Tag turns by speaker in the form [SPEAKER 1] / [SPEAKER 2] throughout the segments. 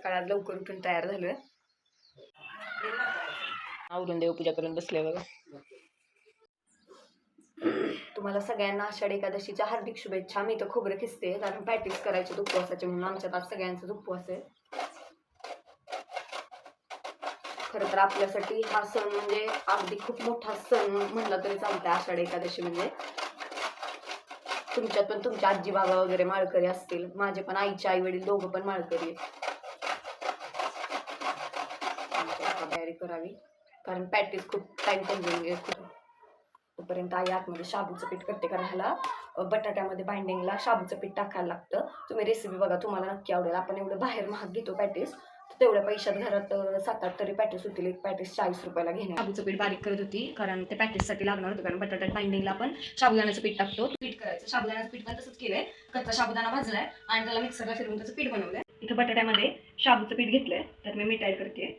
[SPEAKER 1] सकाळी आज लवकर उठून तयार झालोय. आवरून देवपूजा करून बसले बघा. तुम्हाला सगळ्यांना आषाढ एकादशीच्या हार्दिक शुभेच्छा. मी तर खोबरं खिसते कारण प्रॅक्टिस करायचे उपवासाचे म्हणून. आमच्यात आज सगळ्यांचाच उपवास आहे. खरं तर आपल्यासाठी हा सण म्हणजे अगदी खूप मोठा सण म्हणला तरी चालतंय. आषाढ एकादशी म्हणजे तुमच्यात पण तुमच्या आजी बाबा वगैरे माळकरी असतील. माझे पण आईचे आई वडील दोघं पण माळकरी आहेत. तयारी करावी कारण प्रॅक्टिस खूप टाइम कन्झ्युमिंग आहे. तोपर्यंत आई आतमध्ये शाबूचं पीठ करते कारण ह्याला बटाट्यामध्ये बाइंडिंगला शाबूचं पीठ टाकायला लागतं. तुम्ही रेसिपी बघा, तुम्हाला नक्की आवडेल. आपण एवढं बाहेर महाग घेतो पॅटीस, तर तेवढ्या पैशात घरात 7-8 तरी पॅटीस होतील. एक पॅटीस 40 रुपयाला घेणे. शाबूचं पीठ बारीक करत होती कारण ते पॅटीससाठी लागणार होतं. कारण बटाट्यात बाइंडिंगला आपण शाबुदाण्याचं पीठ टाकतो. पीठ करायचं. शाबुदाण्याचं पीठ पण तसंच केलंय. कच्चा शाबुदाना भाजलाय आणि त्याला मिक्सरला फिरवून त्याचं पीठ बनवलंय. इथं बटाट्यामध्ये शाबूचं पीठ घेतलंय, तर मी मीठ ऍड करते.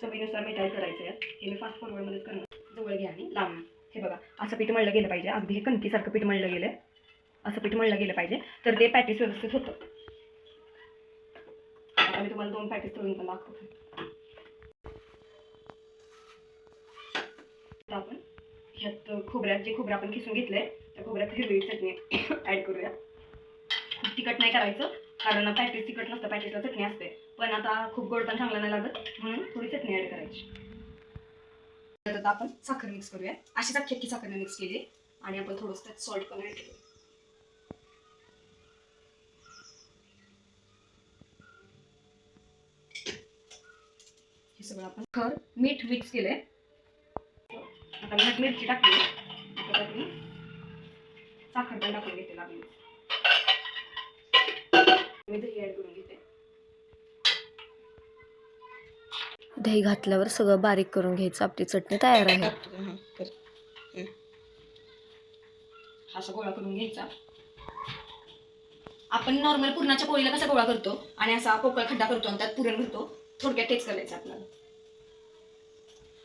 [SPEAKER 1] चवीनुसार मीठ ऍड करायचं आहे. हे मी फास्ट फॉरवर्ड मध्येच करणार. जवळ घ्या आणि लावणार. हे बघा, असं पीठ मळलं गेलं पाहिजे. अगदी हे कणकीसारखं पीठ मळलं गेलं, असं पीठ मळलं गेलं पाहिजे, तर ते पॅटीस व्यवस्थित होतं. आता मी तुम्हाला 2 पॅटीस तळून पण दाखवतो. आपण ह्यात खोबरं आपण खिसून घेतलंय, त्या खोबऱ्यात हिरवी चटणी ऍड करूया. खूप तिखट नाही करायचं कारण पॅटीस तिखट नसतं, पॅटीसला चटणी असते. पण आता खूप गोड पण चांगला नाही लागत म्हणून थोडी चटणी ऍड करायची. आता आपण साखर मिक्स करूया. अशीच अख्खी साखर मिक्स केली आणि आपण थोडंसं त्यात सॉल्ट पण ऍड केलं. हे सगळं आपण मीठ मिक्स केलंय. आता मी मिरची टाकली. आता मी साखर पण टाकून घेते लागली. मी दही ऍड करून घेते. दही घातल्यावर सगळं बारीक करून घ्यायचं. आपली चटणी तयार आहे. असा गोळा करून घ्यायचा. आपण नॉर्मल पुरणाच्या पोळीला कसा गोळा करतो आणि असा पोकळ खड्डा करतो आणि त्यात पुरण भरतो, थोडक्यात तेच करायचं आपल्याला.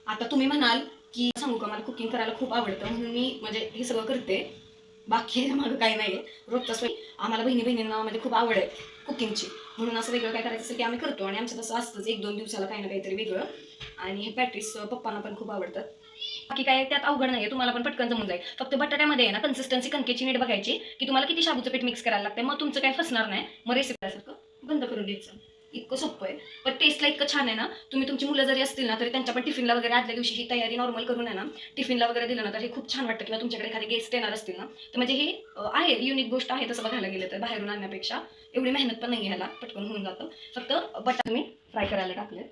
[SPEAKER 1] आता तुम्ही म्हणाल की सांगू का, मला कुकिंग करायला खूप आवडतं म्हणून मी म्हणजे हे सगळं करते. बाकी माझं काही नाही. रोजचं आम्हाला बहिणींना म्हणजे खूप आवड आहे कुकिंगची, म्हणून असं वेगळं काय करायचं असेल की आम्ही करतो. आणि आमचं तसं असतंच 1-2 दिवसाला काही ना काहीतरी वेगळं. आणि हे पॅटीस पप्पांना पण खूप आवडतात. बाकी काय त्यात अवघड नाही, तुम्हाला पण पटकन जमून जाईल. फक्त बटाट्यामध्ये आहे ना कन्सिस्टन्सी कणकेची नीट बघायची की तुम्हाला किती शाबूचं पीठ मिक्स करायला लागतं. मग तुमचं काय फसणार नाही. मग रेसिपी सारखं बंद करून द्यायचं. इतकं सोपं आहे पण टेस्टला इतकं छान आहे ना. तुम्ही तुमची मुलं जरी असतील ना तरी त्यांच्या पण टिफिनला वगैरे आदल्या दिवशी ही तयारी नॉर्मल करून आहे ना टिफिनला वगैरे दिलं ना तर हे खूप छान वाटतं. किंवा तुमच्याकडे एखादे गेस्ट येणार असतील ना तर म्हणजे हे आहे युनिक गोष्ट आहे. तसं बघायला गेलं तर बाहेरून आणण्यापेक्षा एवढी मेहनत पण नाही ह्याला, पटकन होऊन जातं. फक्त बटाटे मी फ्राय करायला टाकले.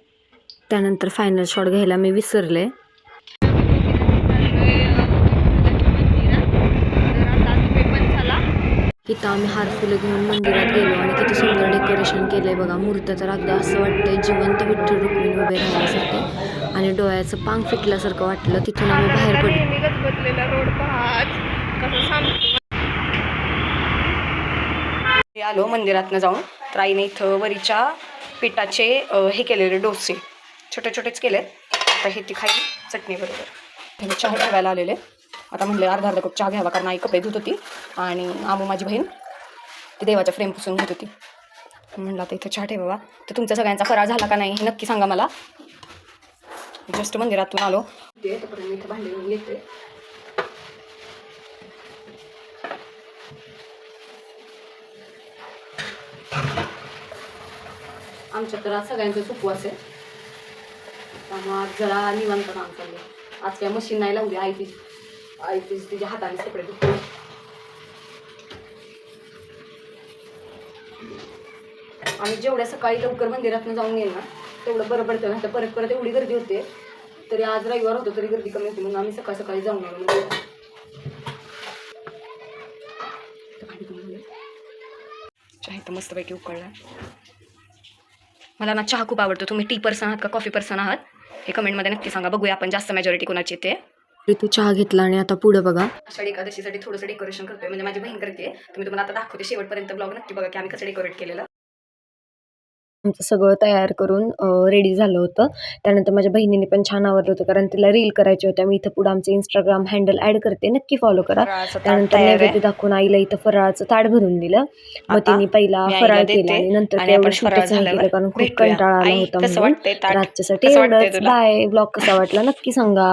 [SPEAKER 1] त्यानंतर फायनल शॉट घ्यायला मी विसरले. इथं आम्ही हार फुलं घेऊन मंदिरात गेलो आणि किती सुंदर डेकोरेशन केलंय बघा. मूर्त तर अगदी असं वाटतंय जिवंत विठ्ठल रुक्मिणी उभे राहिल्यासारखे आणि डोळ्याचं पांग फिटल्यासारखं वाटलं. तिथून आम्ही बाहेर आलो मंदिरातनं जाऊन. तर आईने इथं वरीच्या पिठाचे हे केलेले डोसे छोटे छोटेच केलेत. आता हे ती खाई चटणी बरोबर. चहा ठेवायला आलेले. आता म्हणले अर्धा कप चहा घ्यावा कारण आई कपडे धुत होती आणि आमू माझी बहीण ती देवाच्या फ्रेम पुसून घेत होती. म्हणलं आता इथं चहा ठेवावा. तर तुमचा सगळ्यांचा फराळ झाला का नाही हे नक्की सांगा मला. जस्ट मंदिरातून आलो ते तोपर्यंत इथं भांडी घेऊन घेते. आमच्या तर आज सगळ्यांचाच उपवास आहे त्यामुळे आज जरा निवांत काम चाललंय. आज काय मशीन नाही लावली. आई तिच्या हाताने कपडे धुतले. आणि जेवढ्या सकाळी लवकर मंदिरातून जाऊन येईल ना तेवढं बरं पडतं ना. तर परत एवढी गर्दी होते. तरी आज रविवार होतो तरी गर्दी कमी होती म्हणून आम्ही सकाळी जाऊन आलो. चहा तर मस्तपैकी उकळला. मला ना चहा खूप आवडतो. तुम्ही टी पर्सन आहात का कॉफी पर्सन आहात हे कमेंटमध्ये नक्की सांगा. बघूया आपण जास्त मेजॉरिटी कोणाची येते. तू चहा घेतला आणि आता पुढे बघा आषाढी एकादशीसाठी थोडंसं डेकोरेशन करतोय. म्हणजे माझी बहीण करते. तुम्ही तुम्हाला आता दाखवते. शेवटपर्यंत ब्लॉग नक्की बघा की आम्ही कसं डेकोरेट केलेलं.
[SPEAKER 2] आमचं सगळं तयार करून रेडी झालं होतं. त्यानंतर माझ्या बहिणीने पण छान आवडलं होतं, कारण तिला रील करायच्या होत्या. मी इथं पुढं आमचं Instagram हँडल ॲड करते, नक्की फॉलो करा.
[SPEAKER 1] फराळाचं ताट
[SPEAKER 2] त्यानंतर
[SPEAKER 1] तयार
[SPEAKER 2] नैवेद्य
[SPEAKER 1] आहे.
[SPEAKER 2] दाखवून आईला इथं फराळाचं ताट भरून दिलं. मग
[SPEAKER 1] आता
[SPEAKER 2] तिने पहिला
[SPEAKER 1] मी आईला
[SPEAKER 2] फराळ केला
[SPEAKER 1] देते
[SPEAKER 2] आणि नंतर
[SPEAKER 1] आणि
[SPEAKER 2] काही एवढं
[SPEAKER 1] आपण फराळ
[SPEAKER 2] शूटच नाही
[SPEAKER 1] झाल्यावर
[SPEAKER 2] केलं, कारण खूप
[SPEAKER 1] भेटूया.
[SPEAKER 2] कंटाळा आला
[SPEAKER 1] आई
[SPEAKER 2] होता
[SPEAKER 1] कसं
[SPEAKER 2] म्हणून.
[SPEAKER 1] वाटतंय
[SPEAKER 2] तर
[SPEAKER 1] ताट?
[SPEAKER 2] आजच्यासाठी
[SPEAKER 1] कसं वाटतंय
[SPEAKER 2] एवढंच.
[SPEAKER 1] तुला?
[SPEAKER 2] बाय. ब्लॉग कसा वाटला नक्की सांगा.